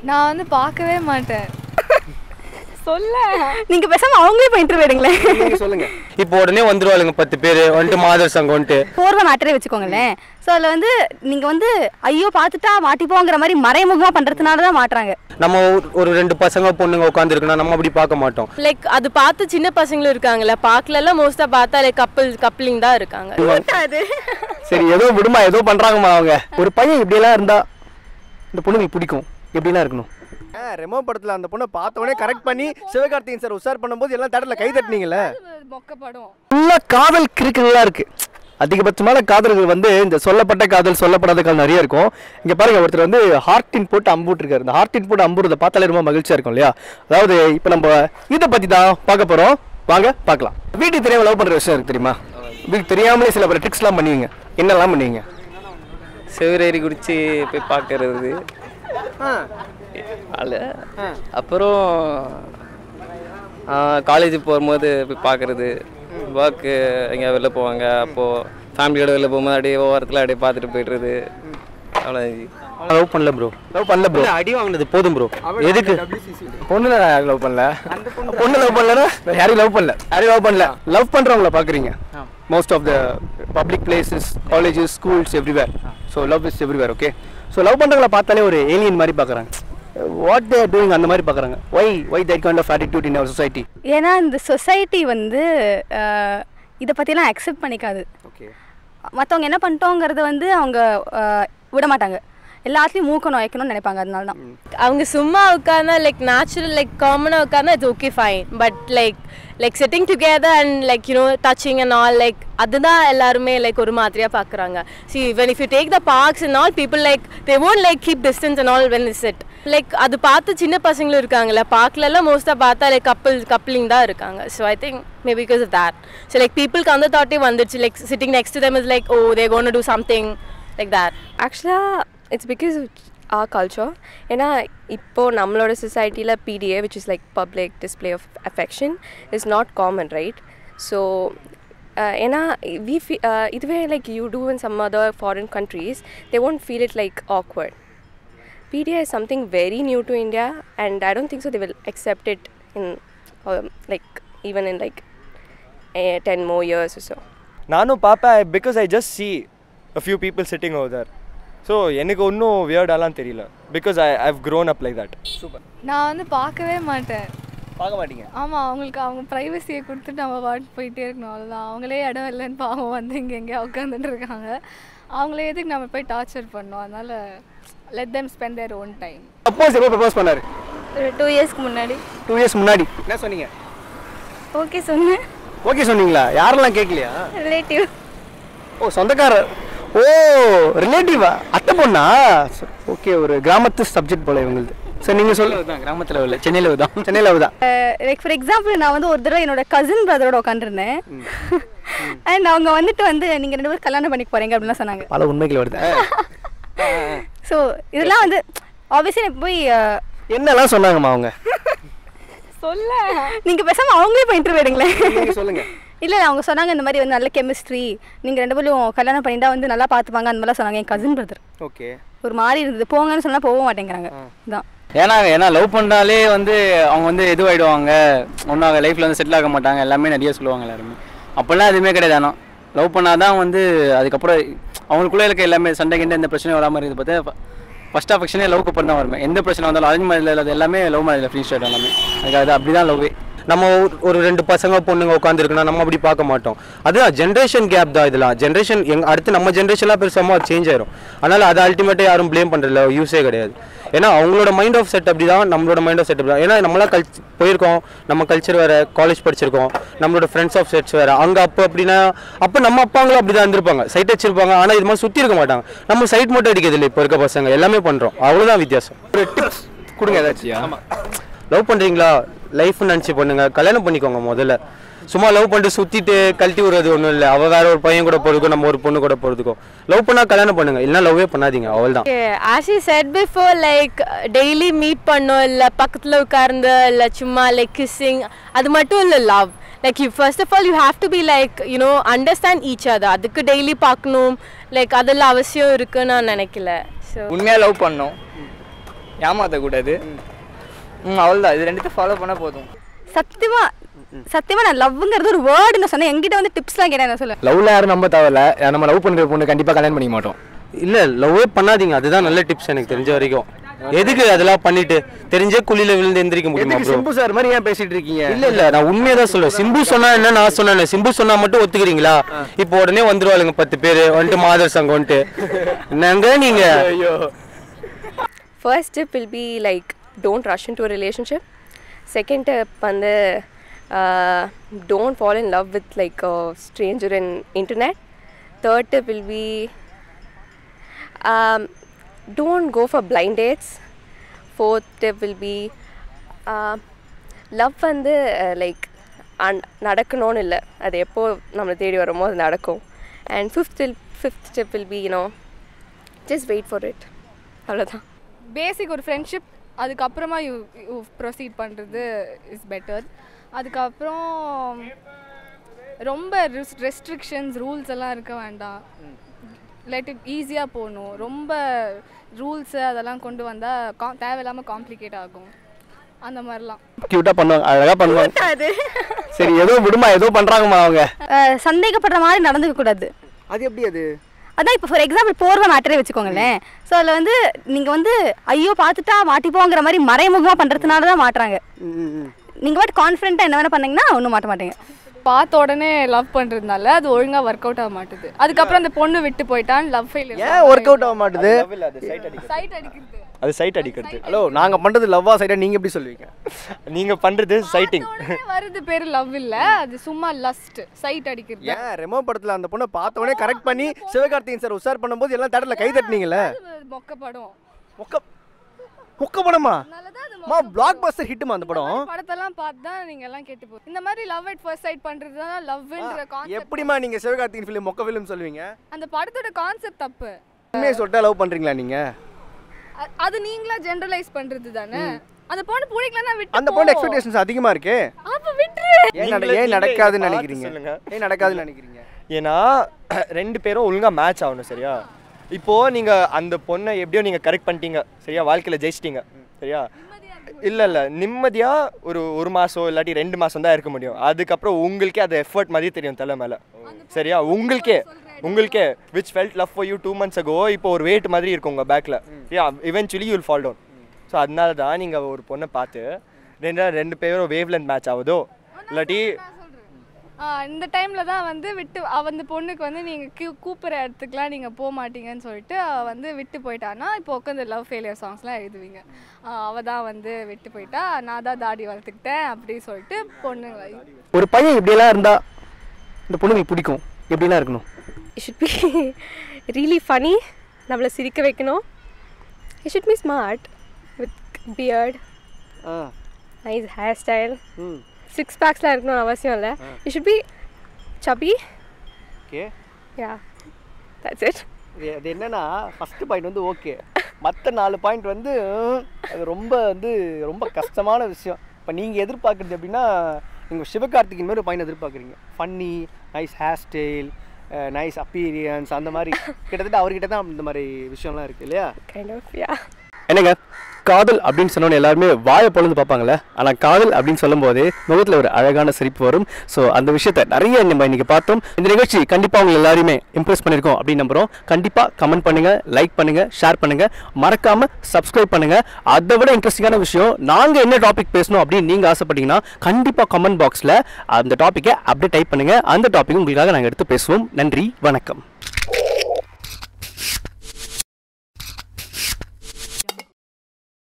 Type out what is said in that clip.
நான் வந்து பார்க்கவே மாட்டேன். சொல்ல நீங்க பேசாம அவங்களே போய் இன்டர்வியூ எடுங்களேன். நீங்க சொல்லுங்க. இப்போ உடனே வந்துருவாளுங்க 10 பேர் வந்துட்டு மாதர் சங்கம் வந்துட்டு போர்வை மேட்டரே வச்சுக்கோங்களேன். ஸோ அதில் வந்து நீங்கள் வந்து ஐயோ பார்த்துட்டா மாட்டிப்போங்கிற மாதிரி மறைமுகமாக பண்ணுறதுனால தான் மாட்டுறாங்க. நம்ம ஒரு 2 பசங்க பொண்ணுங்க உட்காந்துருக்குன்னா நம்ம அப்படி பார்க்க மாட்டோம். லைக் அது பார்த்து சின்ன பசங்களும் இருக்காங்கல்ல, பார்க்கல மோஸ்டா பார்த்தா லைக் கப்ளிங் தான் இருக்காங்க. சரி ஏதோ விடுமா, ஏதோ பண்றாங்கம்மா அவங்க. ஒரு பையன் இப்படியெல்லாம் இருந்தா இந்த பொண்ணுங்களுக்கு பிடிக்கும், எப்படிலாம் இருக்கணும்? ரெமோ படத்தில் அந்த பொண்ணை பார்த்தோடனே கரெக்ட் பண்ணி சிவகார்த்திகேயன் சார் உஷார் பண்ணும்போது எல்லாம் தேட்டரில் கை தட்டினீங்கல்ல. மொக்கப்படும் ஃபுல்லாக காதல் கிறுக்குகளாக இருக்கு. அதிகபட்சமான காதல்கள் வந்து இந்த சொல்லப்பட்ட காதல் சொல்லப்படாத காதல் நிறைய இருக்கும். இங்கே பாருங்க, ஒருத்தர் வந்து ஹார்டின் போட்டு அம்புட்ருக்காரு. இந்த ஹார்டின் போட்டு அம்புறதை பார்த்தாலே ரொம்ப மகிழ்ச்சியாக இருக்கும் இல்லையா? அதாவது இப்போ நம்ம இதை பற்றி தான் பார்க்க போகிறோம். வாங்க பார்க்கலாம். வீட்டுக்கு தெரியாமல் லவ் பண்ணுற விஷயம் இருக்கு தெரியுமா? வீட்டுக்கு தெரியாமலே சில பேர் ட்ரிக்ஸ்லாம் பண்ணுவீங்க. என்னெல்லாம் பண்ணுவீங்க? செவரேறி குடிச்சு போய் பார்க்கறது, அப்புறம் காலேஜ் போகும்போது போய் பார்க்குறது, ஒர்க்கு எங்கேயா வெளில போவாங்க, அப்போது ஃபேமிலியோட வெளில போகும்போது அப்படியே ஓரத்தில் அப்படியே பார்த்துட்டு போய்ட்டுறது. அவ்வளோ லவ் பண்ணல ப்ரோ, லவ் பண்ணல ப்ரோ. அடி வாங்கினது போதும் ப்ரோ. எதுக்கு? பொண்ணு லவ் பண்ணல, பொண்ணு லவ் பண்ணலன்னா யாரையும் லவ் பண்ணல, யாரையும் லவ் பண்ணல. லவ் பண்ணுறவங்கள பார்க்குறீங்க most of the public places, colleges, schools, everywhere. So love is everywhere. Okay, so love பண்ணுறவங்கள பார்த்தாலே ஒரு ஏலியன் மாதிரி பார்க்குறாங்க. வாட் தே ஆர் டூயிங் அந்த மாதிரி பார்க்குறாங்க. Why that kind of attitude in our society? ஏன்னா இந்த சொசைட்டி வந்து இதை பற்றிலாம் அக்செப்ட் பண்ணிக்காது. ஓகே, மற்றவங்க என்ன பண்ணிட்டோங்கிறத வந்து அவங்க விட மாட்டாங்க. எல்லாத்துலேயும் மூக்க நுழைக்கணும்னு நினைப்பாங்க. அதனால தான் அவங்க சும்மா உட்கார்ந்தா லைக் நேச்சுரல் லைக் காமனாக உட்கார்ந்தா it's okay fine. But like sitting together and like you know touching and all, like அதுதான் எல்லாருமே லைக் ஒரு மாதிரியாக பார்க்குறாங்க. See, when if you take the parks and all, people like they won't like keep distance and all when they sit. Like அது பார்த்து சின்ன பசங்களும் இருக்காங்கல்ல, பார்க்கல மோஸ்ட்டாக பார்த்தா லைக் கப்ளிங் தான் இருக்காங்க. So I think may because of that. So like பீப்புளுக்கு அந்த தாட்டே வந்துடுச்சு. Like sitting next to them is like oh they gonna do something like that. ஆக்சுவலாக இட்ஸ் பிகாஸ் our culture. ஏன்னா இப்போது நம்மளோட சொசைட்டியில் PDA which is like public display of affection is not common, right? So ஏன்னா இதுவே like you do in some other foreign countries, they won't feel it like awkward. PDA is something very new to India and I don't think so they will accept it in like even in like 10 more years or so. நானும் பார்ப்பேன் because I just see a few people sitting over there. So எனக்கு ஒன்றும் வியர்டாலாம் தெரியல because I've grown up like that. Super. நான் வந்து பார்க்கவே மாட்டேன். பார்க்க மாட்டீங்க? ஆமாம், அவங்களுக்கு அவங்க ப்ரைவசியை கொடுத்துட்டு நம்ம பாட்டு போயிட்டே இருக்கணும். அவ்வளோதான். அவங்களே இடம் இல்லைன்னு பாவம் வந்து இங்கே எங்கேயா உட்காந்துட்டு இருக்காங்க. அவங்களே எதுக்கு நம்ம போய் டார்ச்சர் பண்ணோம்? அதனால் let them spend their own time. Suppose எப்போ ப்ரப்போஸ் பண்ணாரு? 2 இயர்ஸ்க்கு முன்னாடி. 2 இயர்ஸ் முன்னாடி என்ன சொன்னீங்க? ஓகே சொன்னேன். ஓகே சொன்னீங்களா? யாரெல்லாம் கேட்கலையா? ரிலேட்டிவ். ஓ, சொந்தக்காரர். ஓ, ரிலேட்டிவா? அத்தை பொண்ணா? ஓகே, ஒரு கிராமத்து சப்ஜெக்ட் போல இவங்களுக்கு. சார் நீங்கள் சொல்லுதான் கிராமத்தில் இல்லை, சென்னையில் தான். சென்னையில் தான். லைக் ஃபார் எக்ஸாம்பிள் நான் வந்து ஒரு தடவை என்னோட கசின் பிரதரோட உட்காந்துருந்தேன். அண்ட் அவங்க வந்துட்டு வந்து நீங்கள் 2 பேரும் கல்யாணம் பண்ணிக்க போகிறீங்க அப்படின்லாம் சொன்னாங்க. பல உண்மைகள் வருது. ஸோ இதெல்லாம் வந்து ஆப்வியஸ்லி போய் என்னெல்லாம் சொன்னாங்கம்மா அவங்க? சொல்ல நீங்கள் பேசாமல் அவங்களே போய் இன்டர்வியூ எடுங்களேன். நீங்கள் சொல்லுங்கள். இல்லை அவங்க சொன்னாங்க இந்த மாதிரி வந்து நல்ல கெமிஸ்ட்ரி, நீங்கள் 2 பேரும் கல்யாணம் பண்ணிட்டா வந்து நல்லா பார்த்துப்பாங்க அந்த மாதிரிலாம் சொன்னாங்க. என் கசின் பிரதர். ஓகே, ஒரு மாதிரி இருந்தது. போங்கன்னு சொன்னால் போக மாட்டேங்கிறாங்க. தான் ஏன்னா லவ் பண்ணாலே வந்து அவங்க வந்து எதுவாகிடுவாங்க, ஒன்றும் அவங்க லைஃப்பில் வந்து செட்டில் ஆக மாட்டாங்க, எல்லாமே நிறைய சொல்லுவாங்க எல்லாருமே. அப்போல்லாம் எதுவுமே கிடையாது. ஆனால் லவ் பண்ணால் தான் வந்து அதுக்கப்புறம் அவங்களுக்குள்ளே இருக்க எல்லாமே சண்டை கிண்டை எந்த பிரச்சனையும் வராமல் இருக்குது. பார்த்தா ஃபஸ்ட் அஃபெக்ஷனே லவ்க்கு அப்புறம் தான் வருவேன். எந்த பிரச்சனை வந்தாலும் அரேஞ்ச் மேரேஜில் இல்லாத எல்லாமே லவ் மேரேஜில் ஃப்ரீ ஸ்டைல் எல்லாமே. அதுக்காக அப்படி தான் லவ்வே. நம்ம ஒரு 2 பசங்க பொண்ணுங்க உட்காந்துருக்குன்னா நம்ம அப்படி பார்க்க மாட்டோம். அதுதான் ஜென்ரேஷன் கேப் தான். இதெல்லாம் ஜென்ரேஷன் அடுத்து நம்ம ஜென்ரேஷன்லாம் பெருசாக சேஞ்ச் ஆயிரும். அதனால் அதை அல்டிமேட்டாக யாரும் ப்ளேம் பண்ணுறதில்ல, யூஸே கிடையாது. ஏன்னா அவங்களோட மைண்ட் ஆஃப் செட் அப்படி தான், நம்மளோட மைண்ட் ஆஃப் செட் அப்படி தான். ஏன்னா நம்மளாம் போயிருக்கோம், நம்ம கல்ச்சர் வேறு, காலேஜ் படிச்சிருக்கோம், நம்மளோட ஃப்ரெண்ட்ஸ் ஆஃப் செட்ஸ் வேறு. அங்கே அப்படின்னா நம்ம அப்பாங்களும் அப்படி தான் இருந்திருப்பாங்க, சைட் வச்சிருப்பாங்க. ஆனால் இது மாதிரி சுற்றி இருக்க மாட்டாங்க. நம்ம சைட் மட்டும் அடிக்கிறது இல்லை. இப்போ இருக்க பசங்க எல்லாமே பண்ணுறோம், அவ்வளோதான் வித்தியாசம். ஒரு டிப்ஸ் கொடுங்க ஏதாச்சும். ஆமாம், லவ் பண்ணுறீங்களா, லைஃப்னு நினச்சி பண்ணுங்க, கல்யாணம் பண்ணிக்கோங்க முதல்ல. சும்மா லவ் பண்ணிட்டு சுற்றிட்டு கழட்டி விடுறது ஒன்றும் இல்லை. அவள் வேற ஒரு பையன் கூட போகிறதுக்கும் நம்ம ஒரு பொண்ணு கூட போகிறதுக்கும். லவ் பண்ணால் கல்யாணம் பண்ணுங்க, இல்லைனா லவ்வே பண்ணாதீங்க, அவள் தான். as she said before, like daily meet பண்ணோம், இல்லை பக்கத்தில் உட்கார்ந்து, இல்லை சும்மா லைக் கிஸ்ஸிங், அது மட்டும் இல்லை love. Like you first of all you have to be like you know understand each other. அதுக்கு டெய்லி பார்க்கணும் லைக் அதெல்லாம் அவசியம் இருக்குன்னு நான் நினைக்கல. ஸோ உண்மையாக லவ் பண்ணோம், ஏமாற்றக்கூடாது. அவ்வளோதான், இது ரெண்டுத்தையும் ஃபாலோ பண்ணால் போதும். சத்தியமா நான் லவ்ங்கிறது ஒரு வேர்டுன்னு சொன்னேன். என்கிட்ட வந்து டிப்ஸ்லாம் கேட்டேன். என்ன சொல்ல லவ்வில் யாரும் நம்ப தேவையில்ல. நம்ம லவ் பண்ணுற பொண்ணு கண்டிப்பாக கல்யாணம் பண்ணிக்க மாட்டோம். இல்லை லவ்வே பண்ணாதீங்க, அதுதான் நல்ல டிப்ஸ் எனக்கு தெரிஞ்ச வரைக்கும். எதுக்கு அதெல்லாம் பண்ணிட்டு தெரிஞ்சே குழியில விழுந்து எந்திரிக்க முடியுமா ப்ரோ? சிம்பு சார் மாதிரி ஏன் பேசிட்டு இருக்கீங்க? இல்ல நான் உண்மையா தான் சொல்லுவேன். சிம்பு சொன்னா என்ன, நான் சொன்னேன். சிம்பு சொன்னா மட்டும் ஒத்துக்கிறீங்களா? இப்போ உடனே வந்துருவாளுங்க 10 பேர் வந்துட்டு மாதர் சங்கம் வந்துட்டு. என்னங்க நீங்க? First tip will be like don't rush into a relationship. Second tip வந்து don't fall in love with like a stranger in internet. Third tip will be don't go for blind dates. Fourth tip will be love வந்து like நடக்கணும்னு இல்லை, அது எப்போ நம்மளை தேடி வருமோ அது நடக்கும். And fifth tip will be just wait for it. அவ்வளோதான். பேசிக் ஒரு ஃப்ரெண்ட்ஷிப், அதுக்கப்புறமா யூ ப்ரொசீட் பண்ணுறது இஸ் பெட்டர். அதுக்கப்புறம் ரொம்ப ரெஸ்ட்ரிக்ஷன்ஸ் ரூல்ஸ் எல்லாம் இருக்க வேண்டாம். லெட் இட் ஈஸியாக போகணும். ரொம்ப ரூல்ஸு அதெல்லாம் கொண்டு வந்தால் தேவையில்லாமல் காம்ப்ளிகேட் ஆகும். அந்த மாதிரிலாம் க்யூட்டாக பண்ணுவாங்க, அழகாக பண்ணுவாங்க. சரி ஏதோ விடுமா, ஏதோ பண்ணுறாங்கம்மா அவங்க. சந்தேகப்படுற மாதிரி நடந்துக்க கூடாது. அது எப்படி? அதான் இப்போ ஃபார் எக்ஸாம்பிள் போர்வை மேட்டரே வச்சுக்கோங்களேன். ஸோ அதில் வந்து நீங்கள் வந்து ஐயோ பார்த்துட்டா மாட்டிப்போங்கிற மாதிரி மறைமுகமாக பண்ணுறதுனால தான் மாட்டுறாங்க. நீங்கள் பாட்டு கான்ஃபிடென்ட்டாக என்ன வேணால் பண்ணிங்கன்னா ஒன்றும் மாட்ட மாட்டேங்க. பார்த்த உடனே லவ் பண்ணுறதுனால அது ஒழுங்காக ஒர்க் அவுட் ஆக மாட்டுது. அதுக்கப்புறம் அந்த பொண்ணு விட்டு போயிட்டான்னு லவ் ஃபெயிலியர். ஏன் ஒர்க் அவுட் ஆக மாட்டுது? சைட் அடிக்கிறது. அது சைட் அடிக்கிறது. ஹலோ, நாங்கள் பண்ணுறது லவ்வா சைடா? நீங்கள் எப்படி சொல்லுவீங்க? நீங்கள் பண்ணுறது சைட்டிங். வருது பேர் லவ் இல்லை, அது சும்மா லஸ்ட். சைட் அடிக்கிறது. ஏன் ரெமோ படத்தில் அந்த பொண்ணை பார்த்த உடனே கரெக்ட் பண்ணி சிவகார்த்திகேயன் சார் உஷார் பண்ணும்போது எல்லாம் தேட்டரில் கை தட்டினீங்களே? மொக்க படம். மொக்க படமா? பிளாக் பஸ்டர் ஹிட்டுமா அந்த படம்? படத்தெல்லாம் பார்த்து தான் நீங்க எல்லாம் கேட்டு போ. இந்த மாதிரி லவ் அட் ஃபர்ஸ்ட் சைட் பண்றது தான் லவ்ன்ற கான்செப்ட். எப்படிமா நீங்க சிவகார்த்திகேயன் ஃபிலிம் மொக்க ஃபிலிம் சொல்லுவீங்க? அந்த படத்தோட கான்செப்ட் தப்பு. உண்மையை சொல்லிட்டா லவ் பண்றீங்களா நீங்க? அது நீங்களா ஜெனரலைஸ் பண்றது தானே. அந்த பொண்ணு பிடிக்கலனா விட்டு அந்த பொண்ணு எக்ஸ்பெக்டேஷன்ஸ் அதிகமா இருக்கு. அப்ப விட்டுரு. ஏன் நடக்காதுன்னு நினைக்கிறீங்க? ஏன் நடக்காதுன்னு நினைக்கிறீங்க? ஏன்னா ரெண்டு பேரும் ஒழுங்கா மேட்ச் ஆகணும். சரியா? இப்போ நீங்க அந்த பொண்ணை எப்படியோ நீங்க கரெக்ட் பண்ணிட்டீங்க. சரியா? வாழ்க்கையில ஜெயிச்சிட்டீங்க. சரியா? இல்லை நிம்மதியா ஒரு மாசம் இல்லாட்டி 2 மாசம் தான் இருக்க முடியும். அதுக்கப்புறம் உங்களுக்கே அது எஃபர்ட் மாதிரி தெரியும் தலை மேல. சரியா? உங்களுக்கே which felt love for you 2 months ago இப்போ ஒரு weight மாதிரி இருக்கும் உங்க பேக்ல. eventually you will fall down. So அதனால தான் நீங்கள் ஒரு பொண்ணை பார்த்து ரெண்டு பேரும் வேவ் லென்த் மேட்ச் ஆகுதோ இல்லாட்டி இந்த டைமில் தான் வந்து விட்டு அந்த பொண்ணுக்கு வந்து நீங்கள் கூப்பிட்ற இடத்துக்குலாம் நீங்கள் போக மாட்டீங்கன்னு சொல்லிட்டு அவள் வந்து விட்டு போயிட்டான்னா இப்போ உட்காந்து லவ் ஃபெயிலியர் சாங்ஸ்லாம் எழுதுவீங்க. அவள் தான் வந்து விட்டு போயிட்டா, நான் தான் தாடி வளர்த்துக்கிட்டேன் அப்படின்னு சொல்லிட்டு பொண்ணுங்க. ஒரு பையன் இப்படியெல்லாம் இருந்தால் இந்த பொண்ணுங்களுக்கு பிடிக்கும், எப்படிலாம் இருக்கணும்? It should be really funny. நம்மளை சிரிக்க வைக்கணும். It should be smart with beard. Nice hairstyle. 6 packs-லாம் இருக்கணும்னு அவசியம் இல்லை. It should be chubby. Okay. Yeah. That's it. அது என்னன்னா ஃபர்ஸ்ட் பாயிண்ட் வந்து ஓகே, மற்ற 4 பாயிண்ட் வந்து அது ரொம்ப கஷ்டமான விஷயம். இப்போ நீங்கள் எதிர்பார்க்குறது எப்படின்னா நீங்கள் சிவகார்த்திகேயன் மாதிரி ஒரு பாயிண்ட் எதிர்பார்க்குறீங்க. Funny, nice hair style, nice appearance, அந்த மாதிரி கிட்டத்தட்ட அவர்கிட்ட தான் இந்த மாதிரி விஷயம்லாம் இருக்குது இல்லையா? Kind of, yeah. என்னங்க காதல் அப்படின்னு சொன்னோன்னு எல்லாருமே வாயை பொழுது பார்ப்பாங்களே, ஆனால் காதல் அப்படின்னு சொல்லும் போதே முகத்தில் ஒரு அழகான சிரிப்பு வரும். ஸோ அந்த விஷயத்தை நிறைய நம்ம இன்னைக்கு பார்த்தோம். இந்த நிகழ்ச்சி கண்டிப்பாக உங்களை எல்லாருமே இம்ப்ரெஸ் பண்ணியிருக்கோம் அப்படின்னு நம்புகிறோம். கண்டிப்பாக கமெண்ட் பண்ணுங்கள், லைக் பண்ணுங்கள், ஷேர் பண்ணுங்கள், மறக்காமல் சப்ஸ்கிரைப் பண்ணுங்கள். அதை விட இன்ட்ரெஸ்டிங்கான விஷயம், நாங்கள் என்ன டாபிக் பேசணும் அப்படின்னு நீங்கள் ஆசைப்பட்டீங்கன்னா கண்டிப்பாக கமெண்ட் பாக்ஸில் அந்த டாப்பிக்கை அப்படியே டைப் பண்ணுங்கள். அந்த டாபிக் உங்களுக்காக நாங்கள் எடுத்து பேசுவோம். நன்றி, வணக்கம்.